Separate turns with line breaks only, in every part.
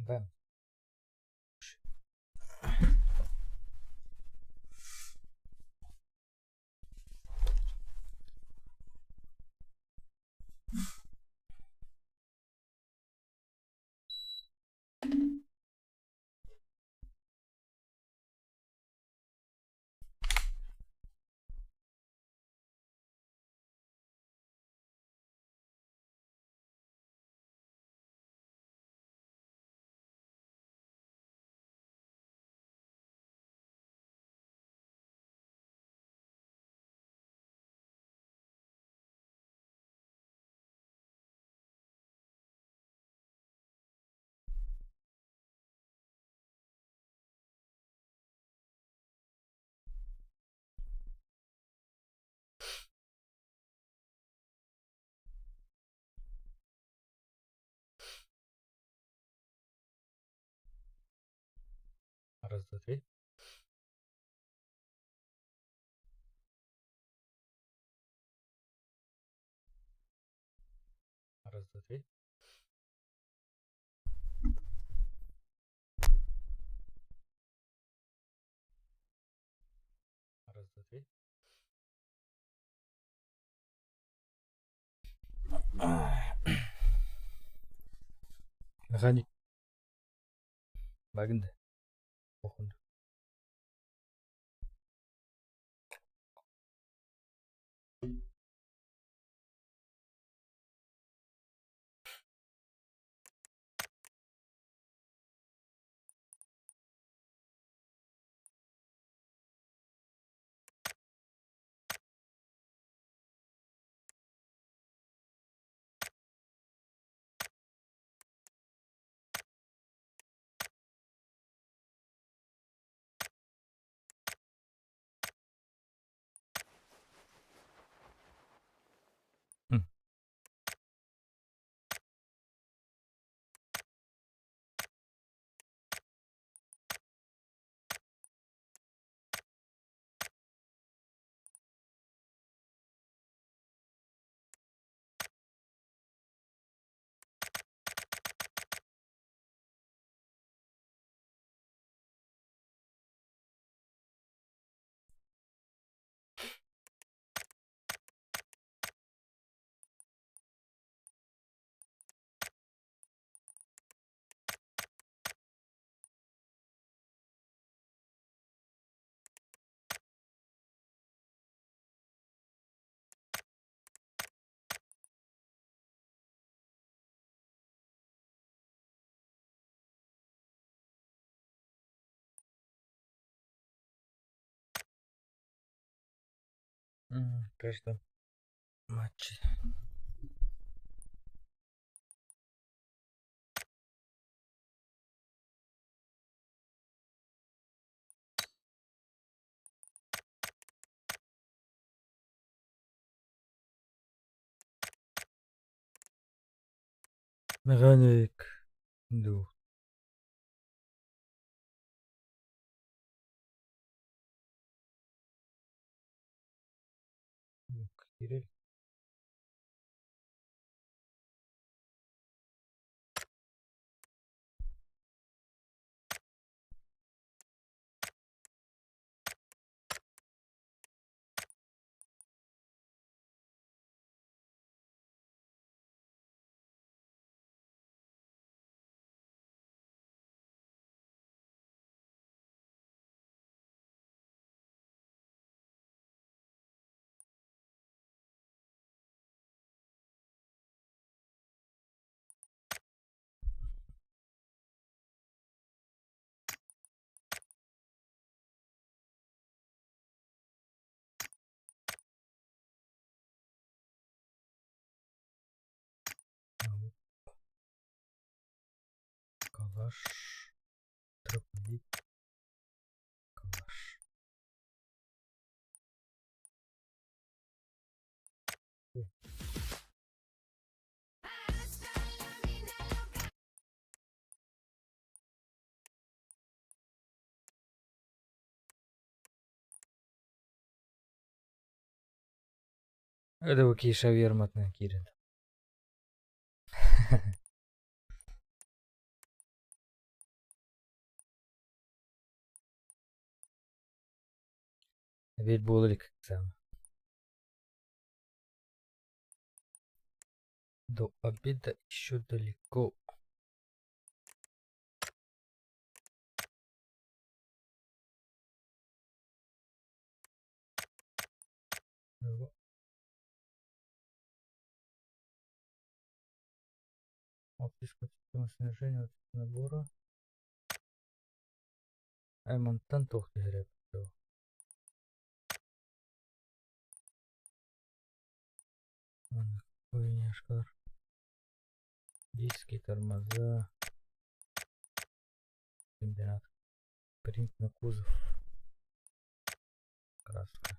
Vamos. Раз, два, три. Раз, два, три. Раз, два, три. Механик. Багында. Оқынды. Каждом матче. Механик. Ду. Кирилл. Калаш. Троповик. Калаш. Hadi bakayım şavermatına girin. Ведь было ли как самое. До обеда еще далеко. Оптическая система снижения набора. Аймонттан тоқты керек. Хуйняшкалар. Диски, тормоза. Комбинат. Принт на кузов. Краска.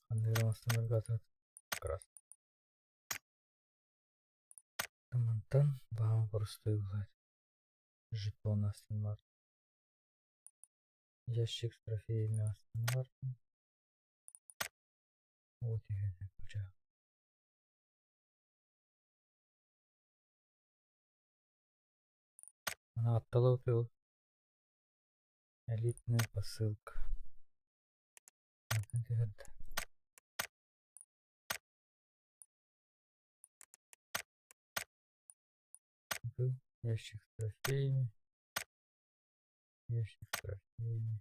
Андермастан навигатор. Краска. Тамантан бағам простой болады. Жетон Астон Мартин. Ящик с трофеями Астон Мартин. Вот и это куча. Она отталотила. Элитная посылка. Ящик с трофеями. Ящик с трофеями.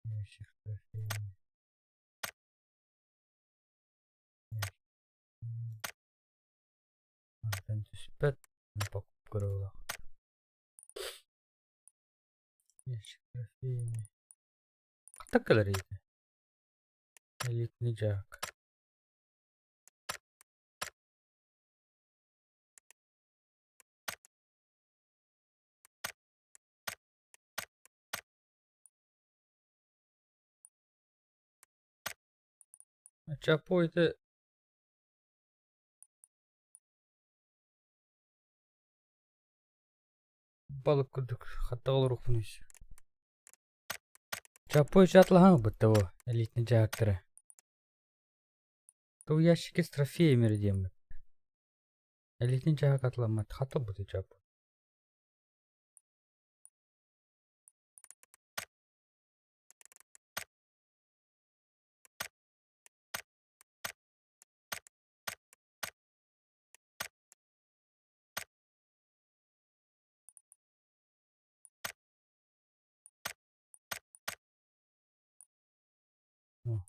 Ящик с трофеями. Антонтис 5 на покупку рыла. Ящик с трофеями. Так галерея. Элитный джак. Чапойты balık kurduk. Hatta olur okunuş. Чапой чатлахан быттavo. Элитный джактыры. То ящики с трофеями редем. Элитный джак атламат. Хата буты чапой.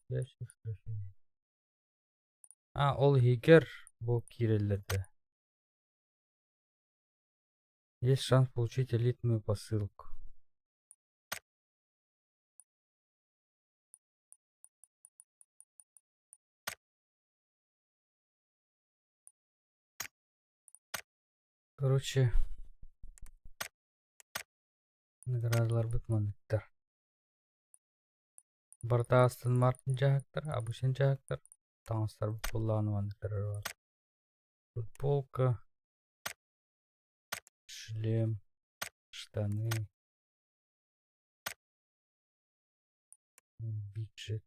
Ящик с трофеями. Ол егер бұл кирелерді. Есть шанс получить элитную посылку. Короче, наградалар бітманықтар. Барда Астон Мартин жақтыр, обычный жақтыр. Таныстар бұлланывандықтар бар. Футболка, шлем, штаны, бюджет,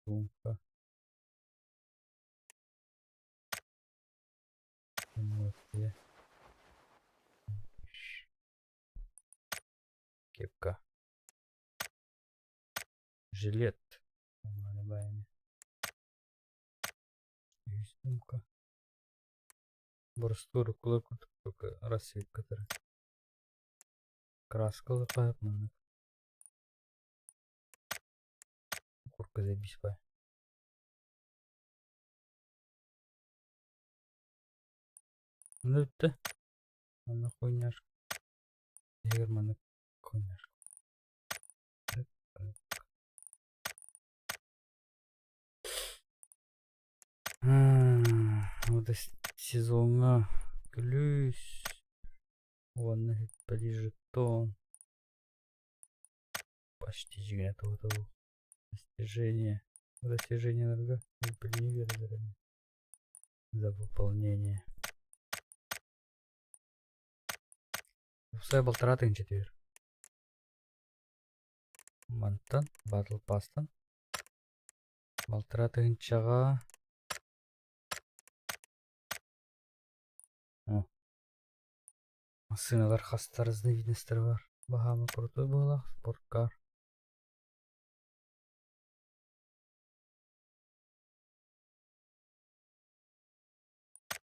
сумка. Эмоции. Кепка. Жилет. И сумка. Борстуру кулаку только рассветка. Краска лапает. Курка забиспай. Ну это. Она хуйняшка. Германа хуйняшка. Вот сезонга плюс. Вон ближе тон. Почти жигнет вот того. Достижение. Достижение энерго. За выполнение. Все болтратың четвер. Мантан, батл пастан. Болтратың чаға. Машиналар хастар разновидностер бар. Багамы крутой была. Спорткар.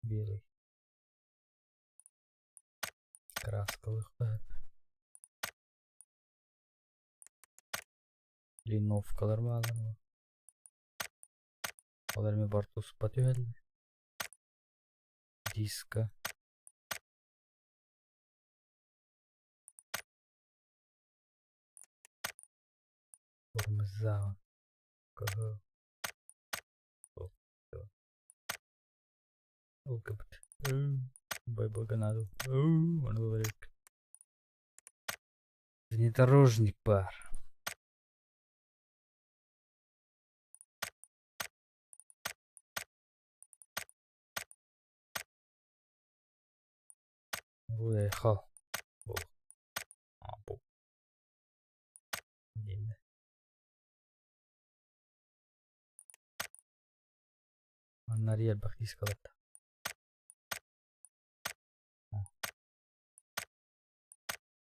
Белый. Красковых. Линовкалар бар. Алармен барту сұхбат өйелі. Диска. Тормоза. КГ. ЛКБТ. Байбаганаду. Он говорит. Внедорожник бар. Уехал. Бұл. Енді. Аннар ел бақ дискалады.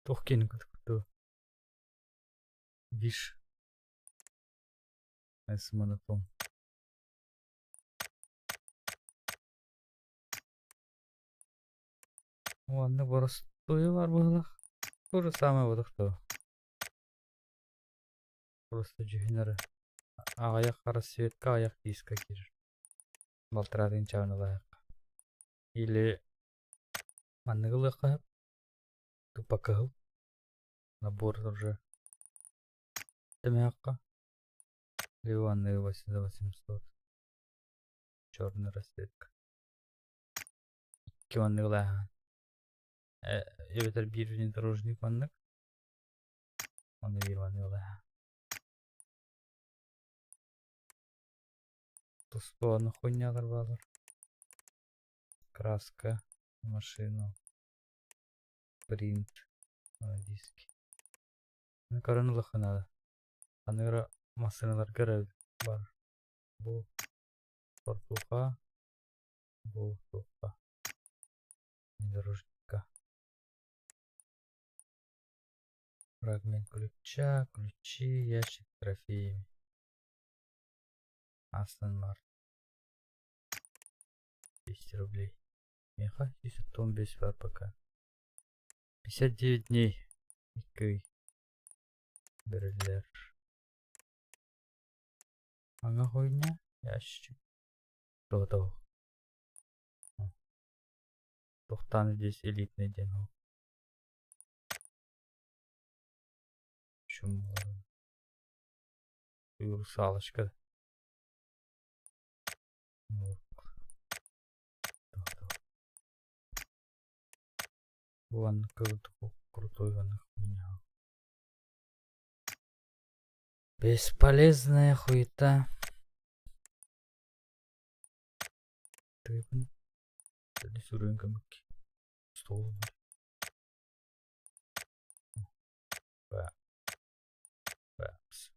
Тоқкенің күтті. Виш. Әсі монотон. Оғанды борыс тойы бар бұғылақ. То же самое бұдықты. Просто жүхінері. Ағаяқ қара светка, аяқ диска керір. Балтырадың чағыны лайық. Или маннығы лайық. Тупакығыл. Набор уже. Темяққа. Ливанные 800. Черная расцветка. Киванный лайық. Ебетер bir внедорожник ваннык. Оны bir ванный лайық. Туспаны хуйнялар балар. Краска. Машину. Принт. Диски. Каранылықы надо. Аныра машиналар көрәді бар. Бұл спортуға. Бұл тұққа. Внедорожникка. Фрагмент ключа, ключи, ящик с трофеями. Астон Мартин. 200 рублей. Меха 115 бар пока. 59 дней. Икый. Бірлер. Аңа хуйня. Ящик. Тоқтау. Тоқтаны здесь элитный день. Шум. Русалочка. Вон крутой вон хуйня. Бесполезная хуета. Здесь уровень камыки. Стол. Бэпс.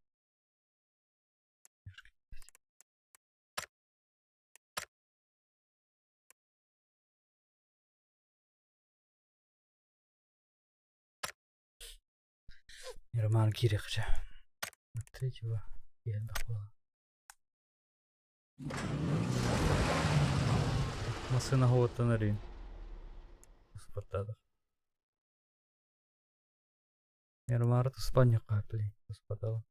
Роман Кирихча. Третьего я дохла. Машина года на рин. Спартада. Роман в Спанию капли. Спартада.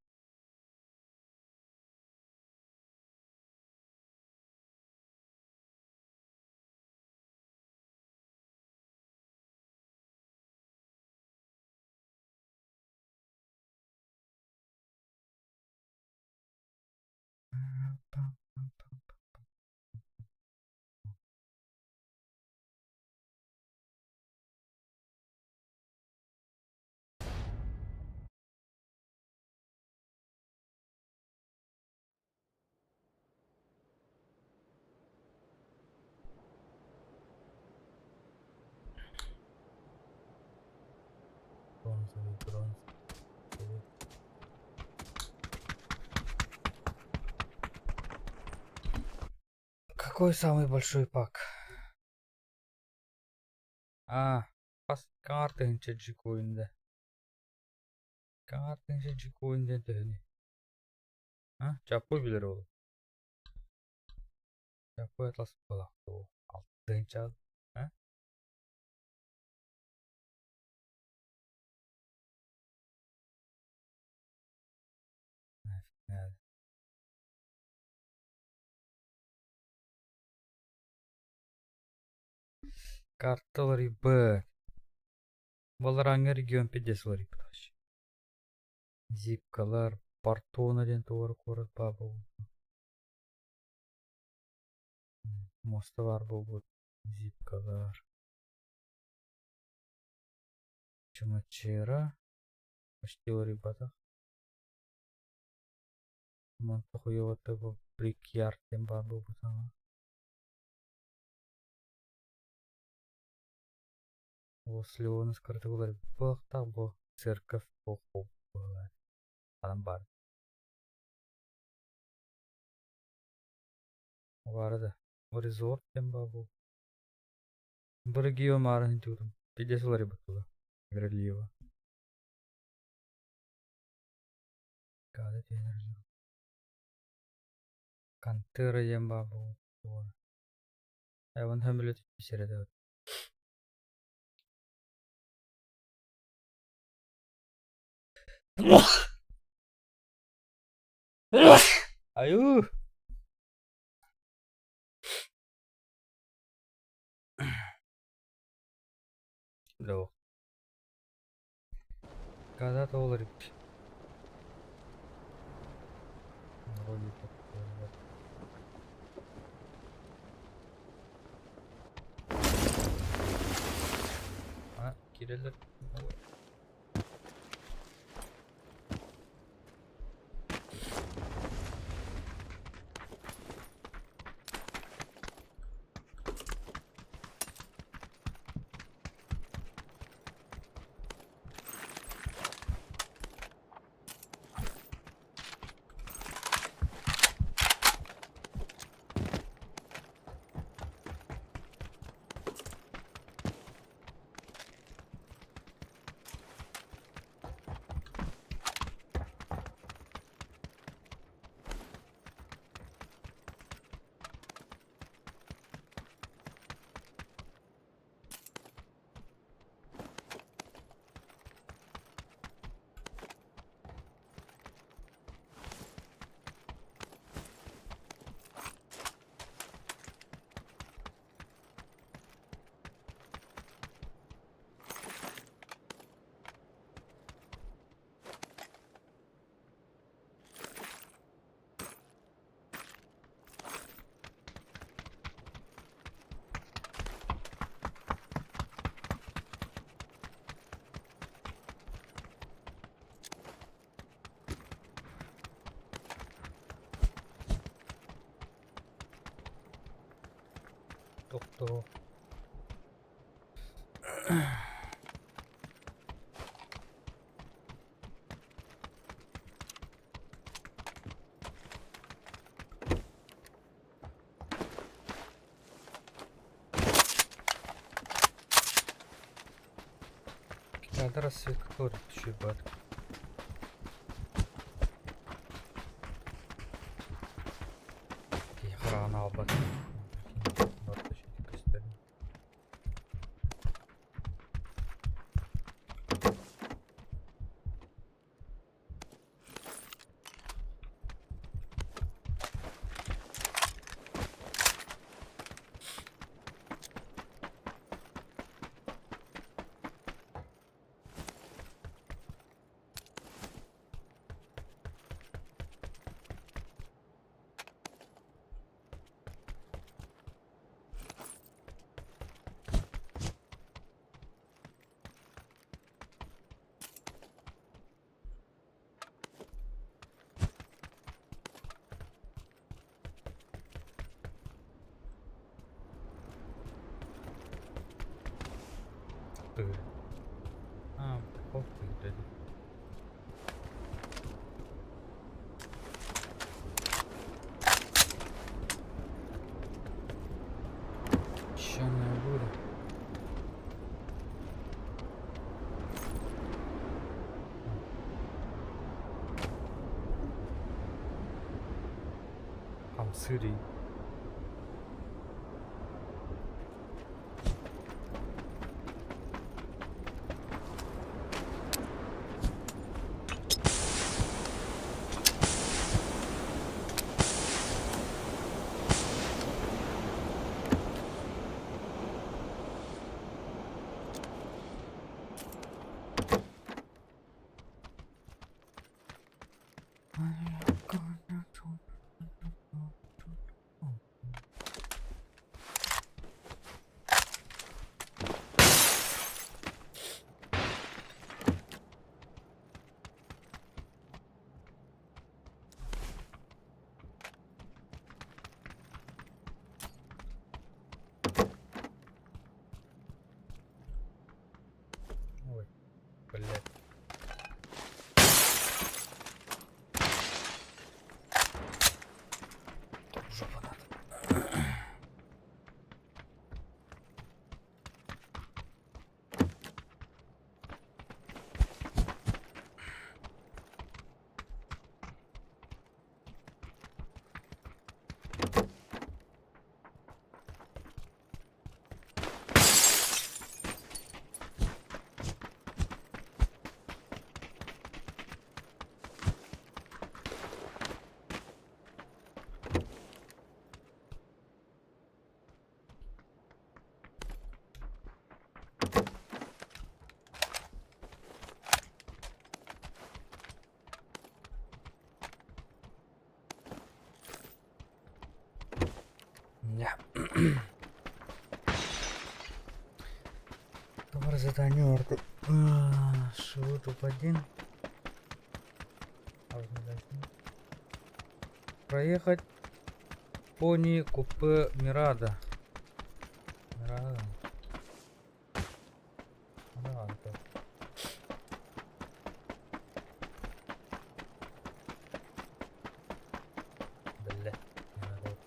Бронзовый. Какой самый большой пак? Kaartınca cik oyunda. Kaartınca cik oyunda dönüyor. Ha? Çapı bilir oğlum. Çapı atlas balak o. Altınca. Ha? Yani. Kartaları bı. Баларанга регион педесвари плащ. Зипкалар, Портона ден товар корот бабу. Мостовар бабу. Зипкалар. Чумачера. Почтилари бата. Монтохуевата бу Брикьярд ден бабу бутама. Ослеоны скрыты булар. Бахта бу церковь поху булар. Адам бар. Vardı. O resort dен бабу. Bu регион марын тудum. Педесвари батула. Грелиева. Када тенер. Кантера ден бабу. Hayvan hamile tüpüşere de. Ayu. Lo. Kada da olur ipi. Ha, girelim. Doktor. Надо рассвет который еще бат. Охрана албат. А, похуй, блядь. Що не буде? сырий. Ой, блядь. Жопа надо. Да. Товар задание орды. Шо, топ-1. Проехать пони купе Мирада. Мирада. Мирада. Бля. Народ.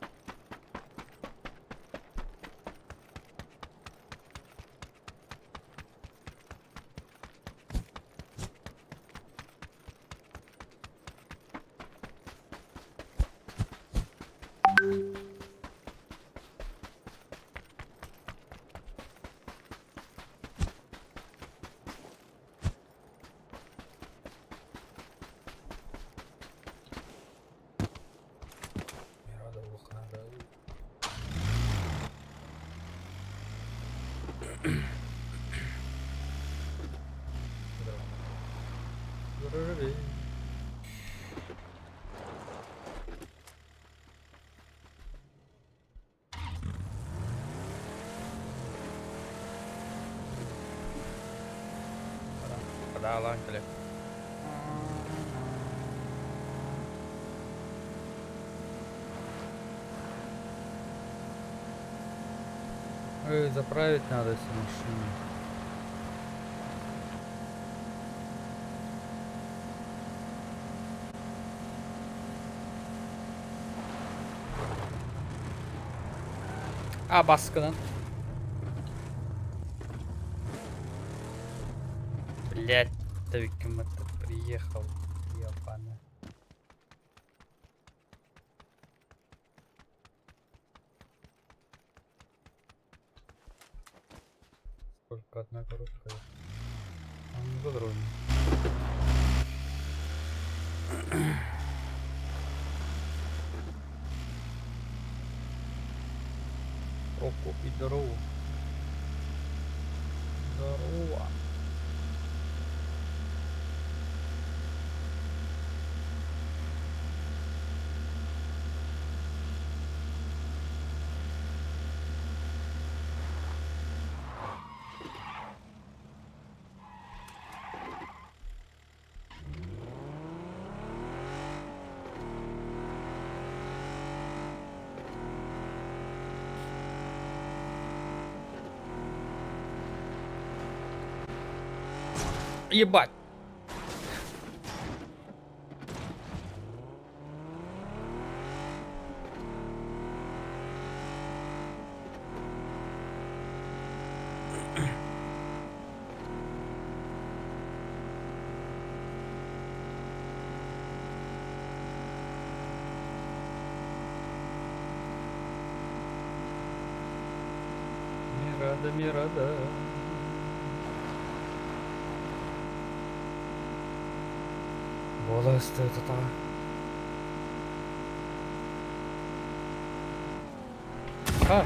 Мирада Лохнада. Здорово. Да, ладно. Заправить надо с машины. Baskının. Блять, Виким это приехал. Ебаный. Сколько одна коробка? Он задорожный. О, купить здорово. Здорово. Ебать. Мирада. Bola стоит это. А!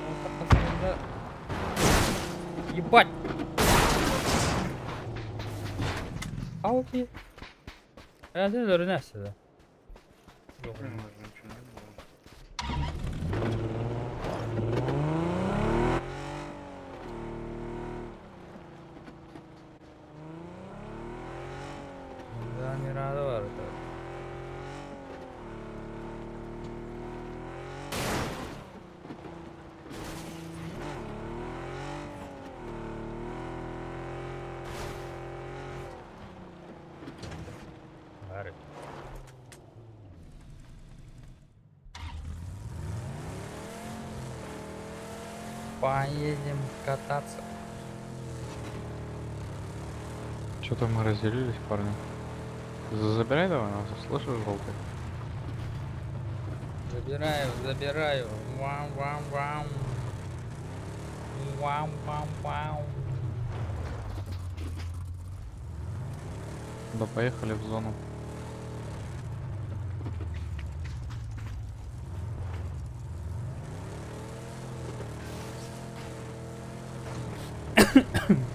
Вот так вот, да. Ебать! Алки. Hadi dönərsə də. Yox. Bunda Mirada var da. Var. Поедем кататься.
Что-то мы разделились, парни. Забирай давай нас, слышишь, желтый?
Забираю. Вау. Вау.
Да поехали в зону.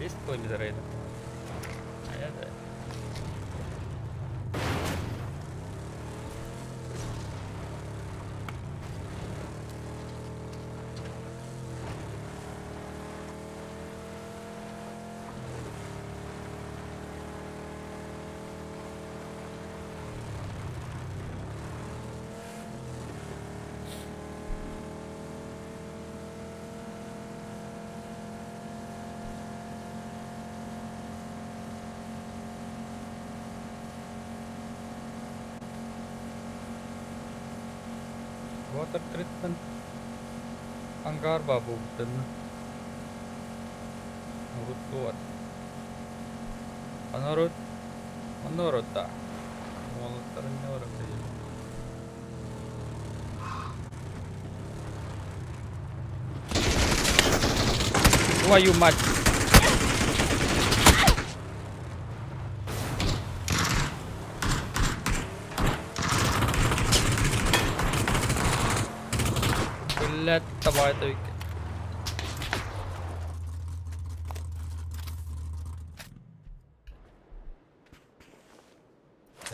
Есть твой без рейда? А я да. Вот открыт ангар бабу. Вот. Анорот, да. Молотарнёры, твою мать! Блядь, давай это вики.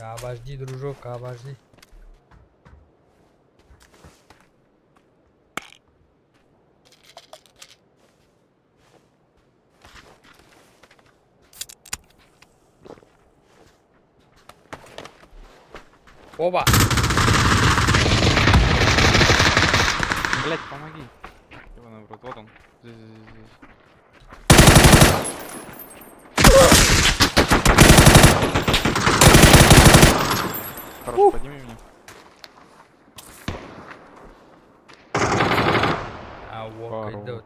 Обожди, дружок, обожди. Оба!
Блять, помоги. Ебаный в рот, вот он. Здесь. Хорошо, подними меня.
А вот
Пару.
идет.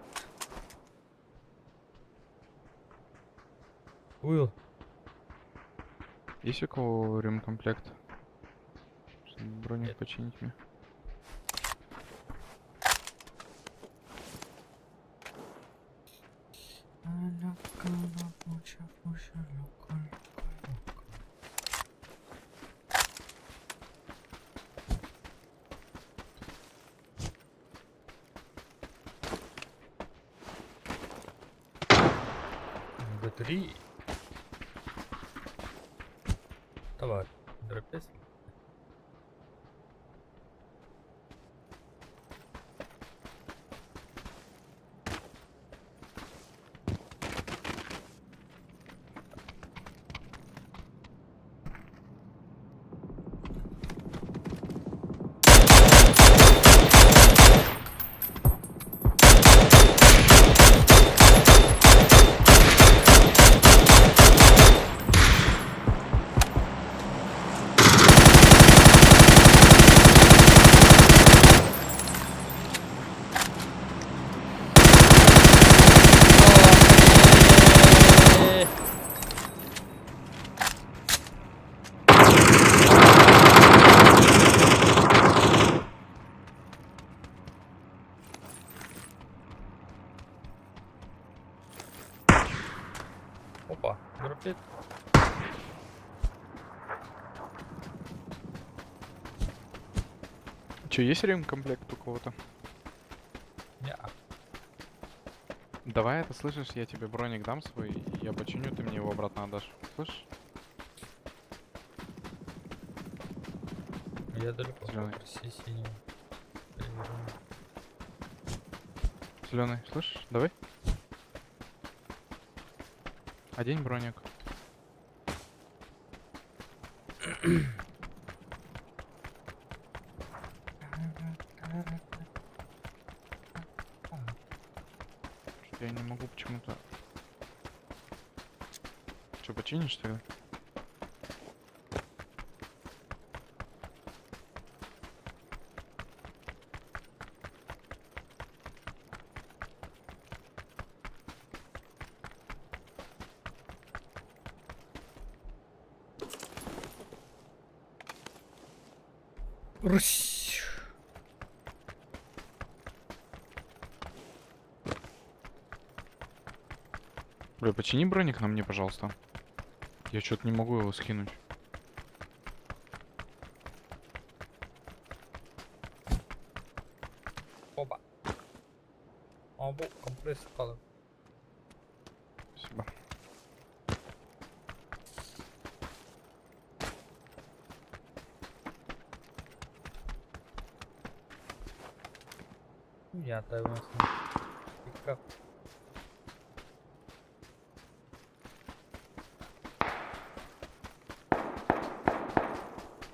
Уилл.
Есть у кого ремкомплект? Чтобы броню
Нет.
починить мне.
Г3. Товар. Дропес. Опа, дропит.
Че, есть ремкомплект у кого-то?
Неа.
Давай это, слышишь, я тебе броник дам свой, я починю, ты мне его обратно отдашь. Слышишь?
Я далеко.
Зелёный.
Попроси синего. Переверну.
Зеленый, слышишь? Давай. Одень броник. Что-то я не могу почему-то. Че, починишь тогда?
Русь.
Бля, почини броник на мне, пожалуйста. Я что-то не могу его скинуть.
Оба. Оба, компрессор падал.
Спасибо.
Я дай вас. Пикап.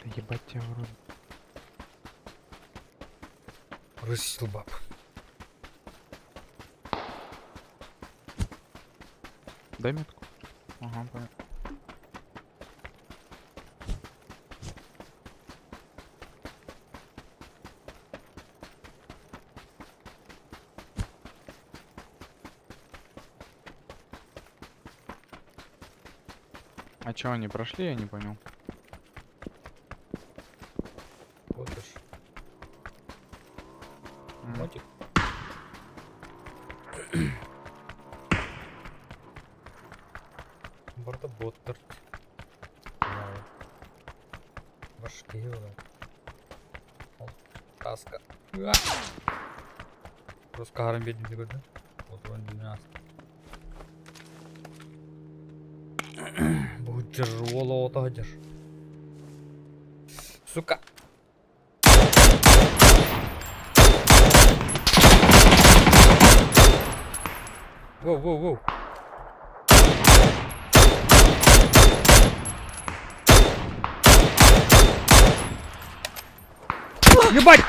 Да ебать тебя в рот.
Русь, баб.
Дай метку. Ага, понятно. А чё, они прошли, я не понял.
Вот уж.
М.
Мотик. Бортоботтер. Башки Каска. Просто карам бедный такой, да? Вот он 12. Будет тяжело отойдешь. Сука. Воу, воу, воу. Ебать!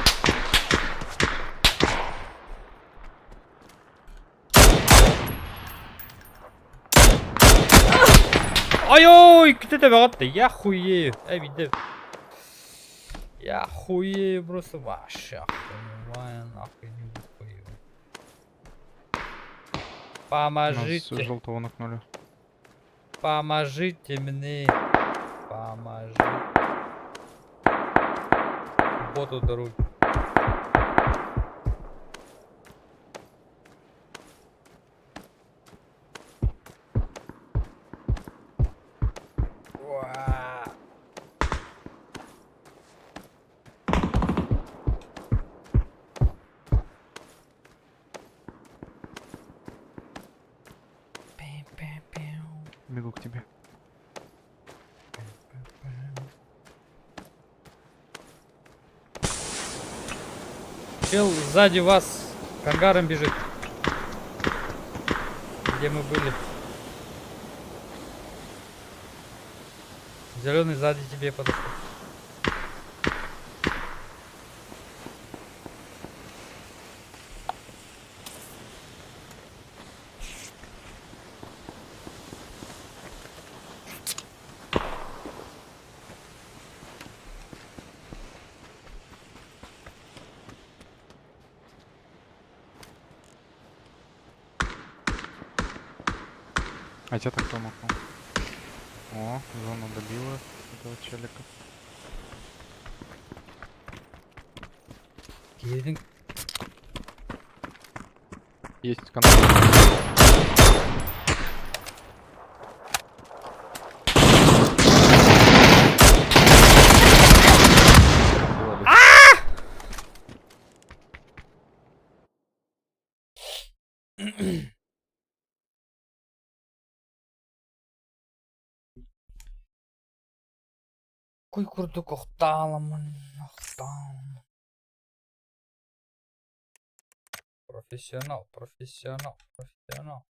Ой-ой, кто тебя вагатта? Я хуею. Видел. Я хуею просто вообще охуеваю, нахуй не хуею.
Нас
Поможите.
желтого накнули.
Поможите мне. Поможите. Боту дороги. Уа.
Бегу к тебе.
Чел сзади вас к ангарам бежит. Где мы были? Зеленый сзади тебе подошел.
А тебя так кто махнул? О, зону добила этого челика.
Келдің.
Есть контроль.
Kuy kurduk oqtalamın. Oqtam. Profesyonel, profesyonel, profesyonel.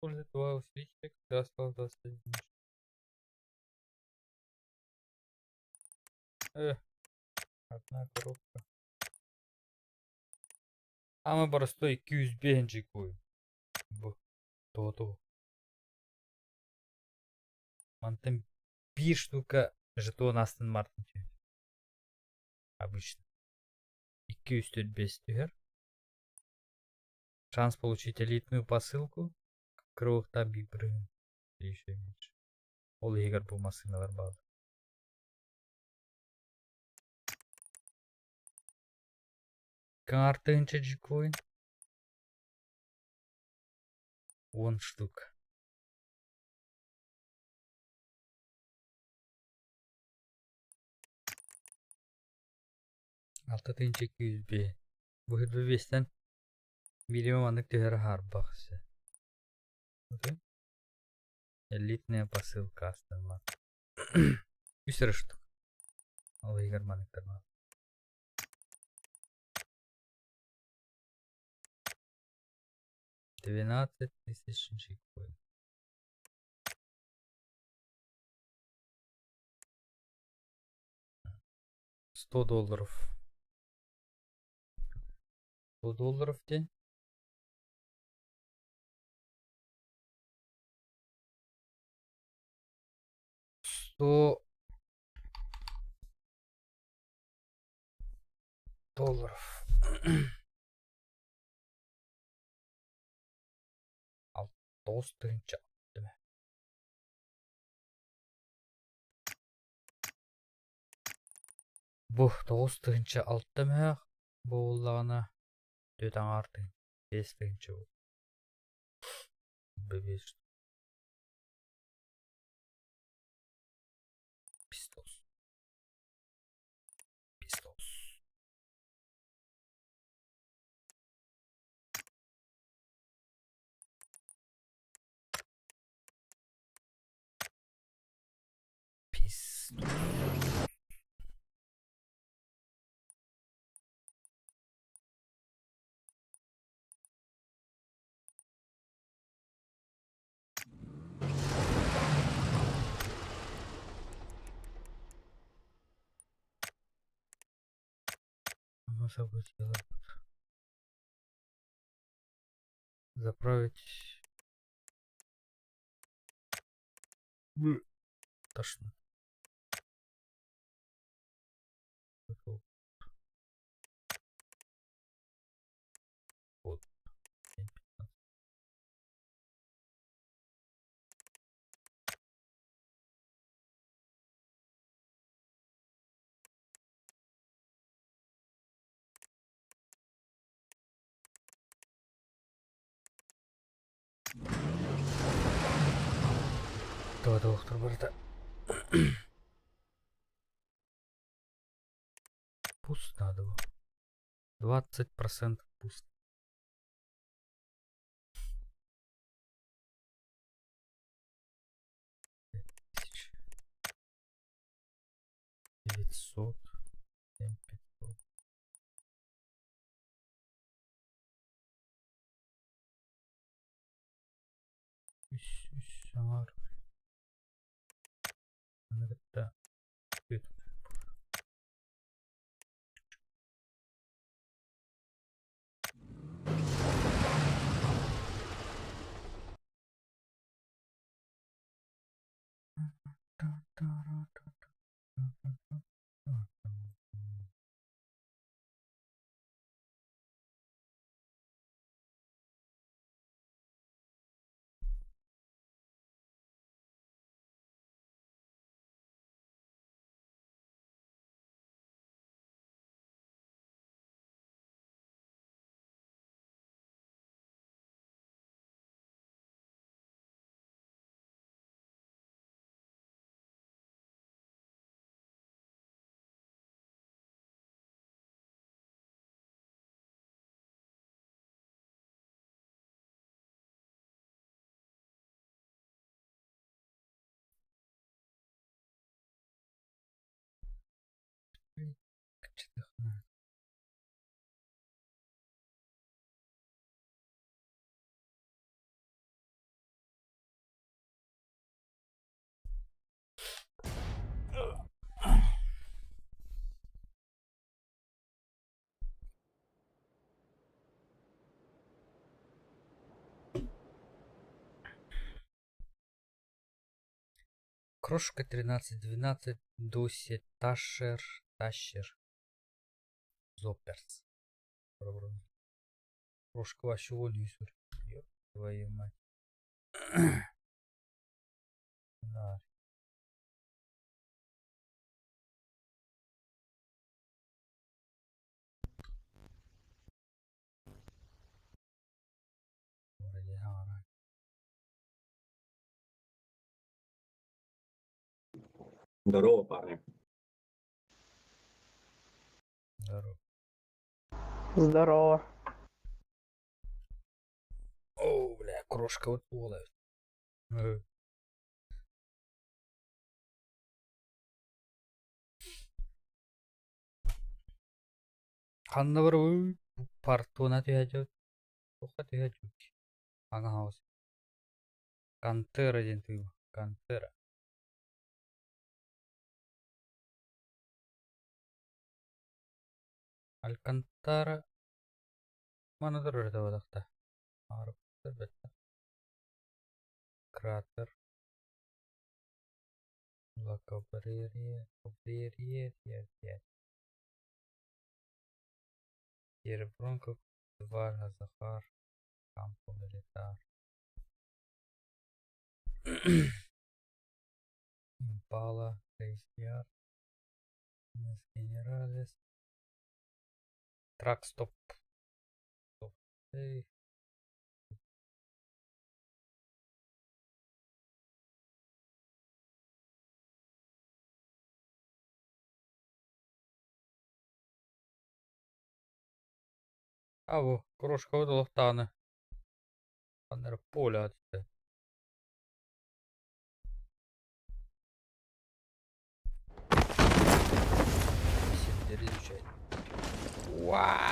Польза твоя устричка, когда осталось 21 минут. Одна коробка. Ama burası 205. koy. Bu. То. Мантем bir штука жетона Астон Мартин. Обычно. 205 төгер. Шанс получить элитную посылку. Кровохта бибры. Еще меньше. Ол егер бұл машиналар бар. Картынча джикоин. 10 штук. Altta tınca 200 Bu hırdı besten minimum anlık tüher harbaqsı. Элитная посылка Астон Мартин. 100 штук. Ал егер манықтар бар. 12 тысяч джикоин. $100. $100 в день. $100. Al 9 tınca. Değil mi? Bu 9 tınca altta mı? Bu olağına 4 artı 5 tınca bu. Bebeş. Pistos. Pistos. Pistos. Забыл сделать. Заправить. Тошно. Вот. Да, доктор, брата. Пуст надо. 20% пуст. Тысяч. 900. 500. Şar. Да. Крошка 13-12, Дуси, Ташер, Зоперс. Крошка вообще волю Исур. Твою мать. Да. Вроде гора.
Здорово, парни.
Здорово.
Здорово.
О, бля, крошка вот полая. Қанды бір партуна түйәжі. Тоққа түйәжі. Аңа хауыз. Кантера ден түйі. Кантера. Алькантара. Мана дұрыр да одақта. Арып бітті. Кратер. Лакабрерия. Кабрерия. Ербронко. Двар. Захар. Кампо милитар. Импала. Рейсьяр. Генералес. Трак стоп. Эй. Абу, крошка одолықтаны. Қандар поля атты. Сендері düşer. Уа!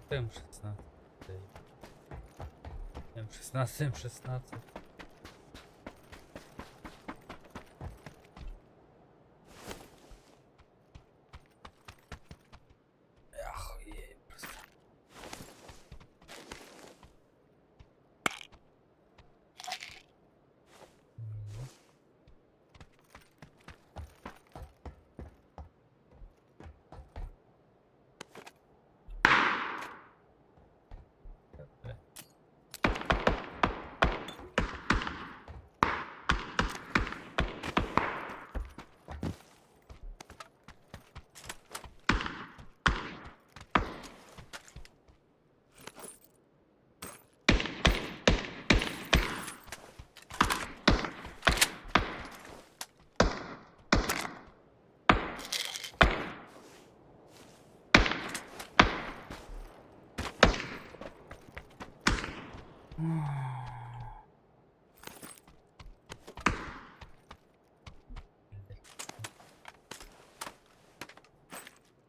М16. М16, М16. Я охуею просто. Бля.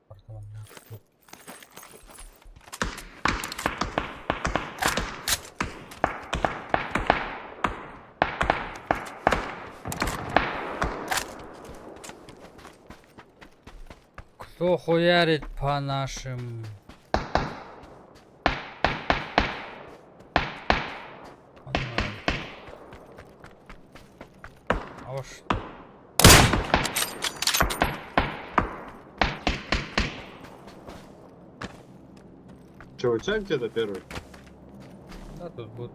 Пардон, нахуй. Кто хуярит по нашим... А вот что?
Че, у тебя где-то первый?
Да, тут будет.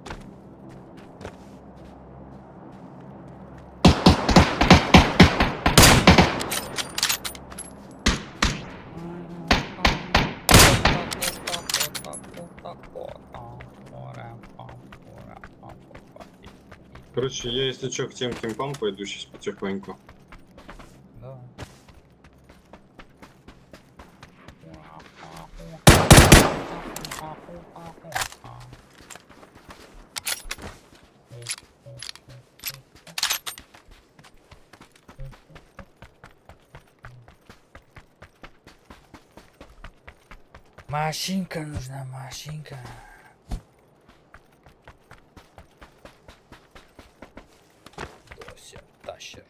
Короче, я если что к тем кемпам пойду сейчас потихоньку.
Да. Машинка нужна, машинка. Дося, тащер.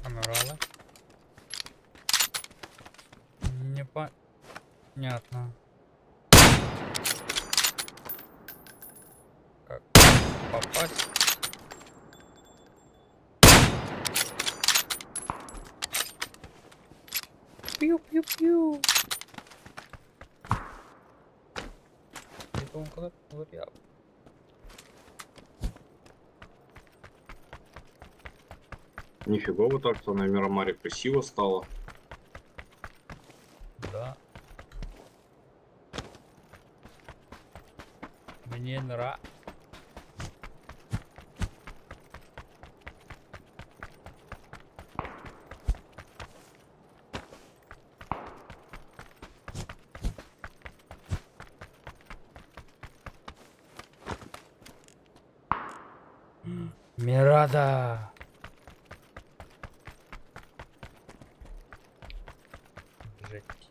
Амирала. Непонятно. Как попасть? Пью-пью-пью. Это он куда-то ковырял.
Нифигово так-то на Мирамаре красиво стало.
Да. Мне нравится. Мирада. Жесть.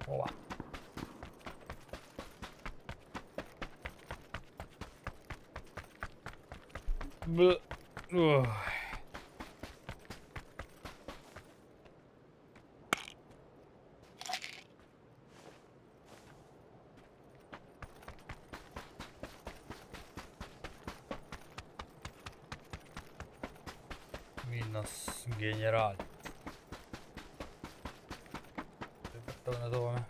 О. Б. Ох. Минус генераль. Ты готов на доме?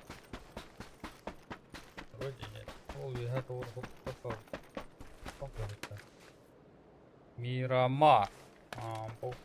Вроде нет. Ой, готов. Попробуй-ка. Мирама. Бог.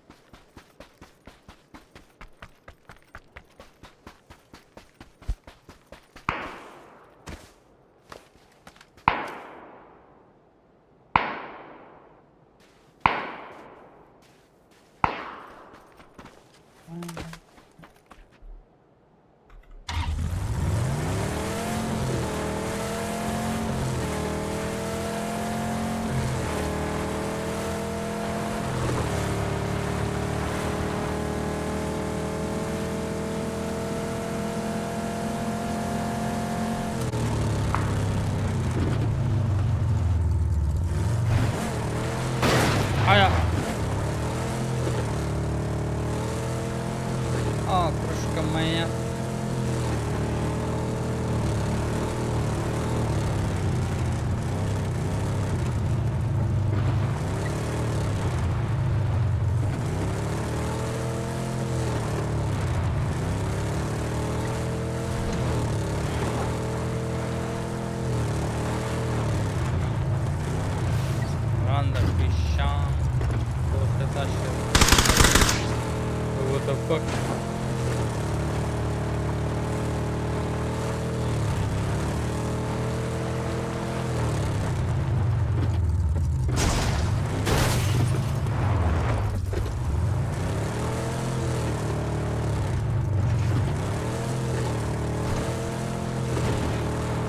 the fuck?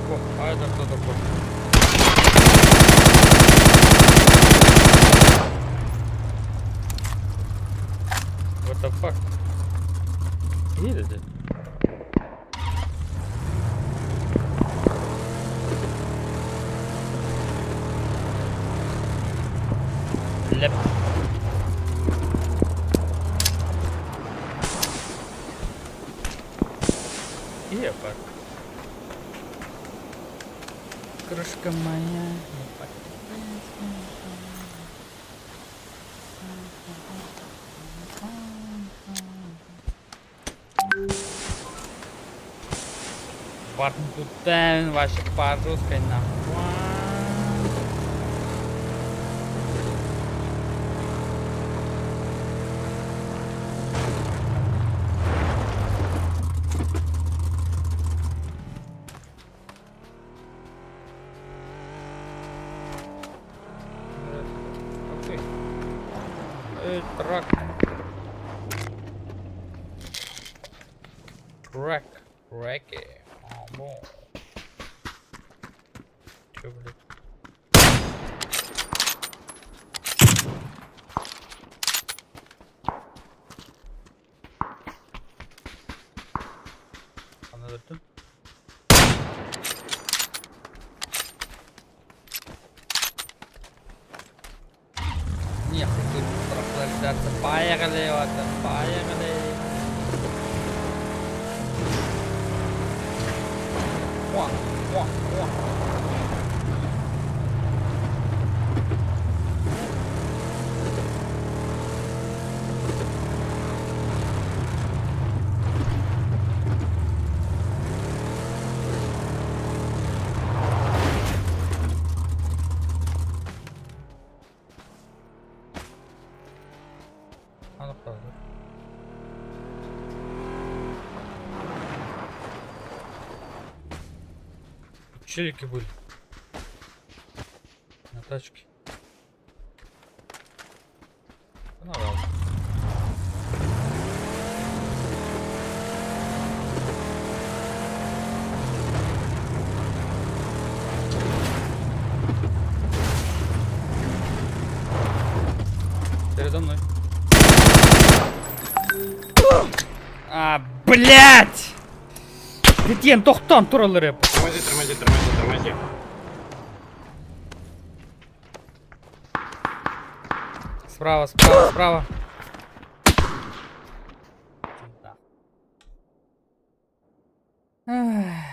О, а это кто такой? What the fuck? Где это? Леп. Епа. Крышка моя. Портутен, ваша по-русской нахуй. Трак. Трак. Траки. Алло. Чё, блядь? А надо тут? Нехуй тут прохлаждаться. Поехали, вот, поехали. О, о, о. Она правда. Челики были на тачке. Ну ладно. Передо мной. А, блять! Кетен, тоқтан, туралы рэп.
Тормози, тормози, тормози, тормози.
Справа, справа, справа. Да. Ах.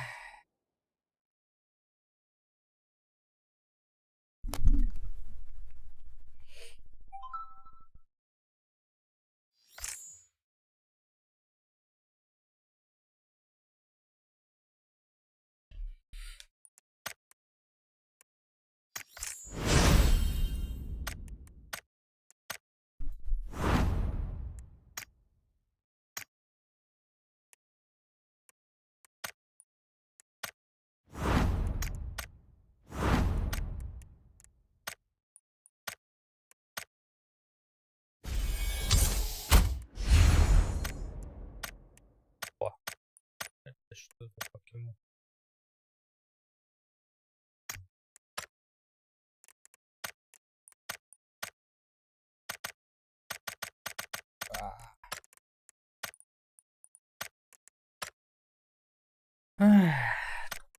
О, это что за покемон?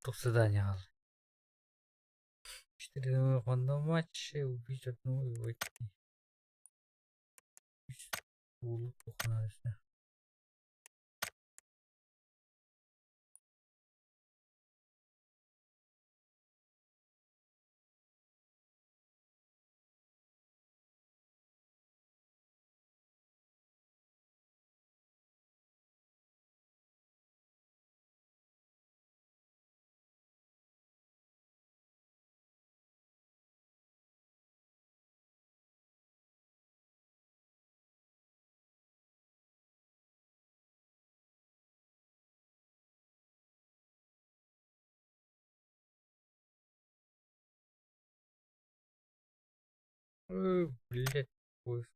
Тут задание. 4 в одном матче, убить одну и выйти. Улыбку надо. Блять, поезд.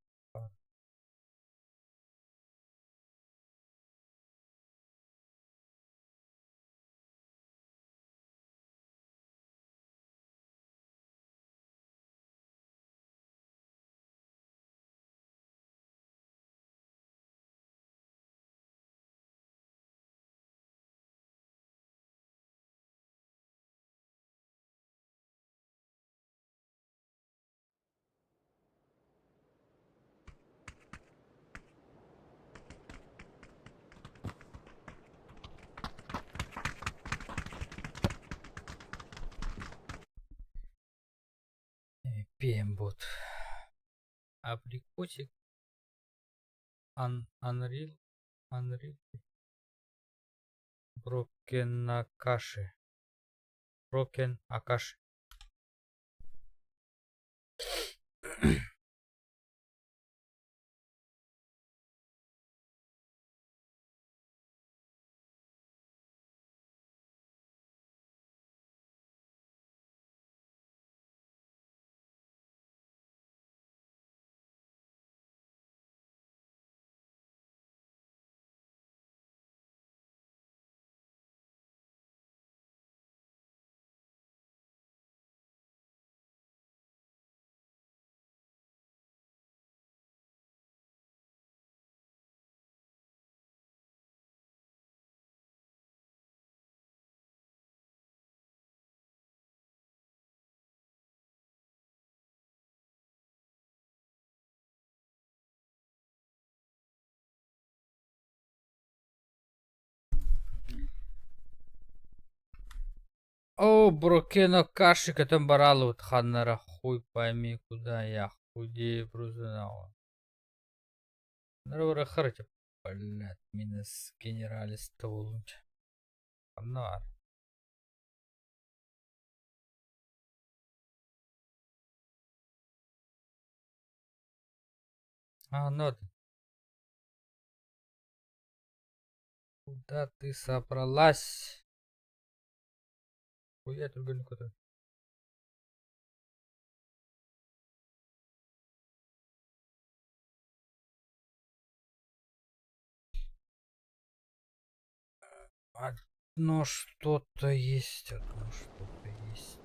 Пембот. Абрикосик. Unreal. Unreal. Broken Акаши. Broken Акаши. О, Брокено Каши, там барал вот ханнара, хуй пойми куда я худею просто нахуй. Здорово, харча, блядь, минус генералис толунч. Аннар. Ну куда ты собралась? Хуя только никуда. Одно что-то есть, одно что-то есть.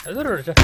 Здорово.